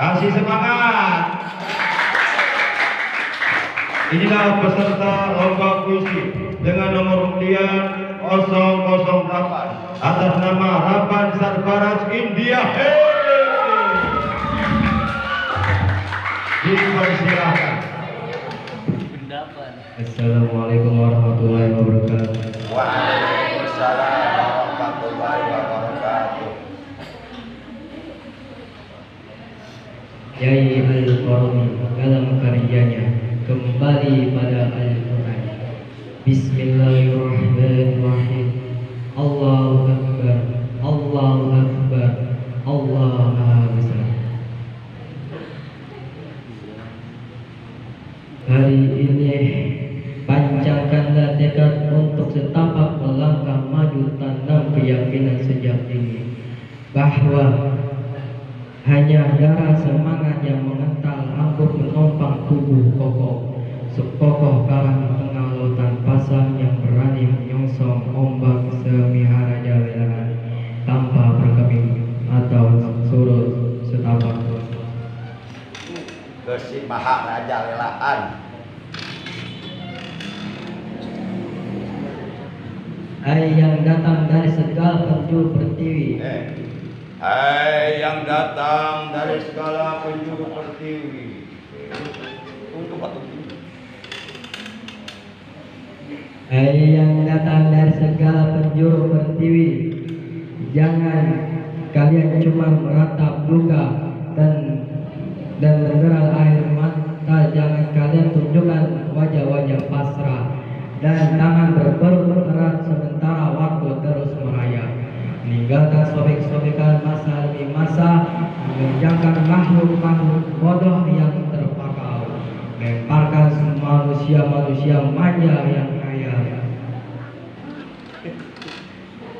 Kasih semangat. Inilah peserta lomba puisi dengan nomor undian 008 atas nama Harapan Sarbaras India. Dipersilakan. Assalamualaikum warahmatullahi wabarakatuh. Waalaikumsalam warahmatullahi wabarakatuh. Yai Al-Qarni dalam karyanya kembali pada Al-Quran. Bismillahirrahmanirrahim. Allahu Akbar, Allahu Akbar, Allah Maha Besar. Hari ini pancangkanlah tekad untuk setapak melangkah maju tanam keyakinan sejak dini bahwa hanya darah semangat yang mengental angkuh menopang tubuh kokoh, sekokoh karang tengah lautan pasang yang berani menyongsong ombak semihara jalan tanpa berkeping atau surut setapak. Gesi Maha Raja Lelaan. Hai yang datang dari segala penjuru pertiwi. Hai yang datang dari segala penjuru pertiwi. Untuk batu tinggi. Hai yang datang dari segala penjuru pertiwi, jangan kalian cuma meratap duka dan menderal air mata. Jangan kalian tunjukkan wajah-wajah pasrah dan tangan berpeluh erat sementara waktu terus merayap. Meninggalkan sobek-sobekan masa demi masa, mengerjakan makhluk-makhluk bodoh yang terpakau, lemparkan manusia-manusia manja yang khayal.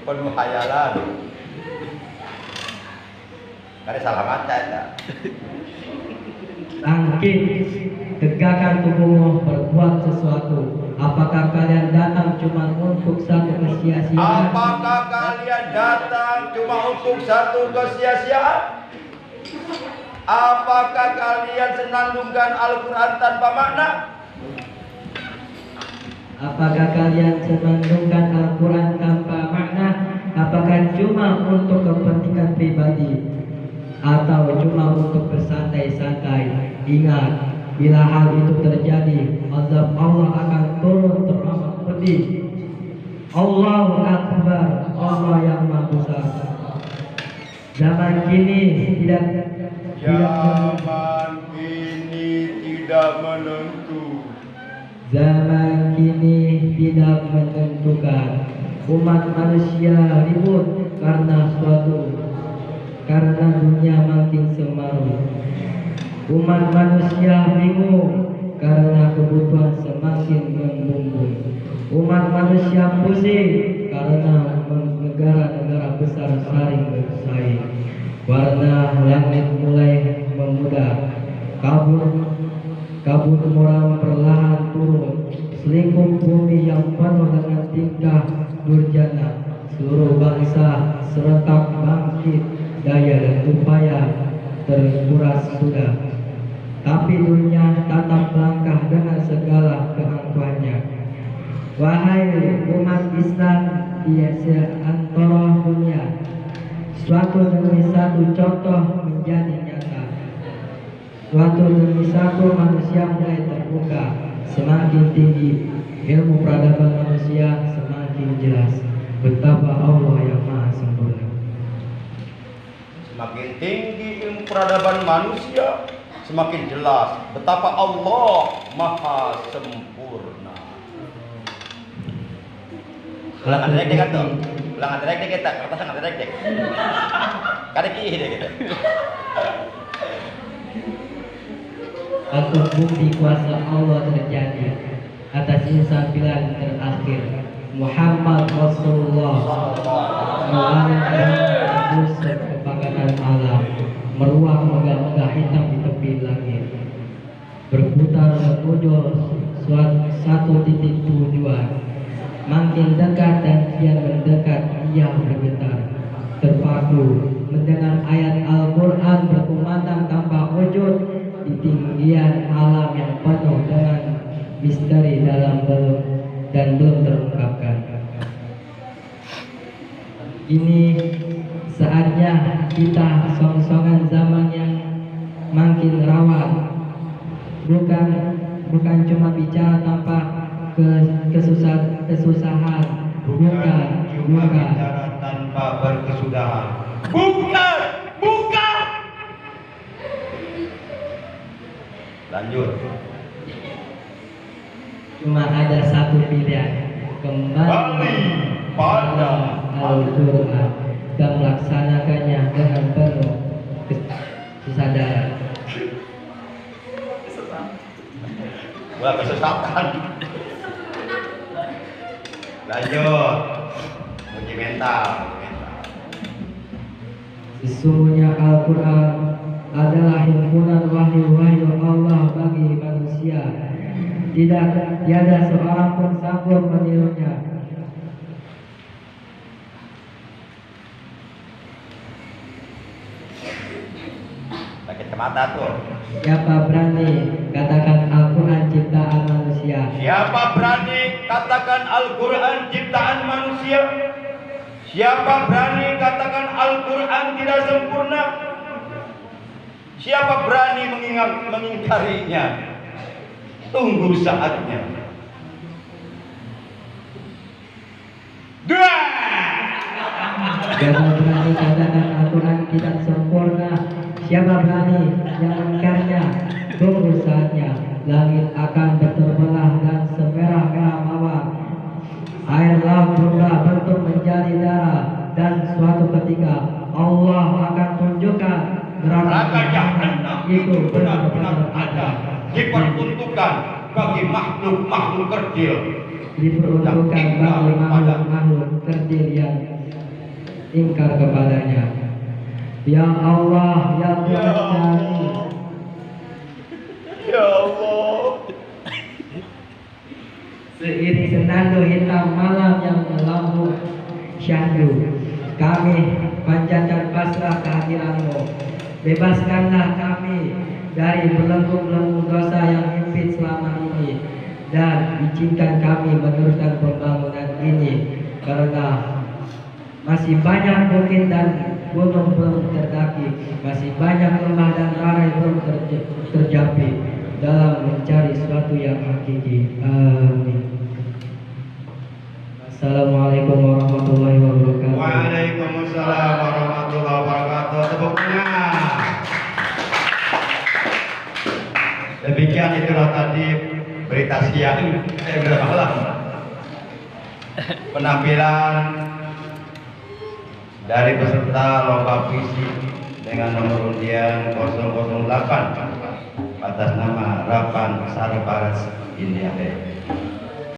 Penuh hayalan. Ada salah baca ya. Bangkit, tegakkan tubuhmu, berbuat sesuatu. Apakah kalian datang cuma untuk satu kesia-siaan? Apakah kalian datang cuma untuk satu kesia-siaan? Apakah kalian senandungkan Al-Quran tanpa makna? Apakah kalian senandungkan Al-Quran tanpa makna? Apakah cuma untuk kepentingan pribadi? Atau cuma untuk bersantai-santai? Ingat, bila hal itu terjadi, azab Allah akan turun teramat pedih. Allahu Akbar, Allah yang Maha Besar. Zaman kini tidak menentu. Zaman kini tidak menentukan. Umat manusia ribut karena dunia makin semaru. Umat manusia bingung karena kebutuhan semakin membumbung. Umat manusia pusing karena negara-negara besar saling bersaing. Warna langit mulai memudar, kabut muram perlahan turun, selingkuh bumi yang penuh dengan tingkah durjana. Seluruh bangsa serentak bangkit, daya dan upaya terkuras sudah. Tapi dunia tetap melangkah dengan segala keangkuhannya. Wahai umat Islam di seantero dunia, suatu demi satu contoh menjadi nyata. Suatu demi satu manusia mulai terbuka. Semakin tinggi ilmu peradaban manusia, semakin jelas betapa Allah yang Maha Sempurna. Semakin tinggi ilmu peradaban manusia, semakin jelas betapa Allah Maha Sempurna. Ulangan direk dek atau? Ulangan direk dek kita, kertas nggak direk dek. Kada kiri dek kita. atau bukti kuasa Allah terjadi atas insan pilihan terakhir Muhammad Rasulullah melalui kebanggaan alam meruang megah-megah hitam di tepi langit berputar menuju satu titik tujuan makin dekat dan kian mendekat ia bergetar terpaku mendengar ayat Al-Quran berkumandang tanpa wujud di tinggian alam yang penuh dengan misteri dalam belum terungkapkan. Ini saatnya kita song-songan zaman yang makin rawan, bukan cuma bicara tanpa kesusahan, bukan bicara tanpa berkesudahan. Bukan. Lanjut. Cuma ada satu pilihan, kembali pada Al-Quran dan melaksanakannya dengan penuh kesadaran. Wah, kesesatan. Lanjut. Uji mental. Sesungguhnya Al-Quran adalah himpunan wahyu-wahyu Allah bagi manusia. Tiada seorang pun sanggup menirunya. Sakit ke mata tuh. Siapa berani katakan Al-Quran ciptaan manusia? Siapa berani katakan Al-Quran ciptaan manusia? Siapa berani katakan Al-Quran tidak sempurna? Siapa berani mengingkarinya? Tunggu saatnya. Siapa berani katakan Al-Quran tidak sempurna? Siapa berani yang mengingkarinya? Tunggu saatnya. Langit akan berterbelah dan semerah-merah mawar. Air laut berubah bentuk menjadi darah dan suatu ketika Allah akan tunjukkan neraka jahanam itu benar-benar ada, diperuntukkan bagi makhluk-makhluk kecil, diperuntukkan bagi makhluk-makhluk kecil yang ingkar kepadanya. Ya Allah, ya Tuhan kami. Ya Allah. Seiring senandung hitam malam yang melambung syahdu, kami panjatkan pasrah kehadiran-Mu. Bebaskanlah kami dari belenggu-belenggu dosa yang himpit selama ini dan izinkan kami meneruskan pembangunan ini karena masih banyak bukit dan gunung belum terdaki, masih banyak lembah dan lereng belum tercapai dalam mencari sesuatu yang hakiki. Amin. Assalamualaikum warahmatullahi wabarakatuh. Waalaikumsalam warahmatullahi wabarakatuh. Tepuknya. Demikian itulah tadi berita siang. Berapa malam? Penampilan dari peserta lomba puisi dengan nomor undian 008 atas nama Rapan Sarbaras India.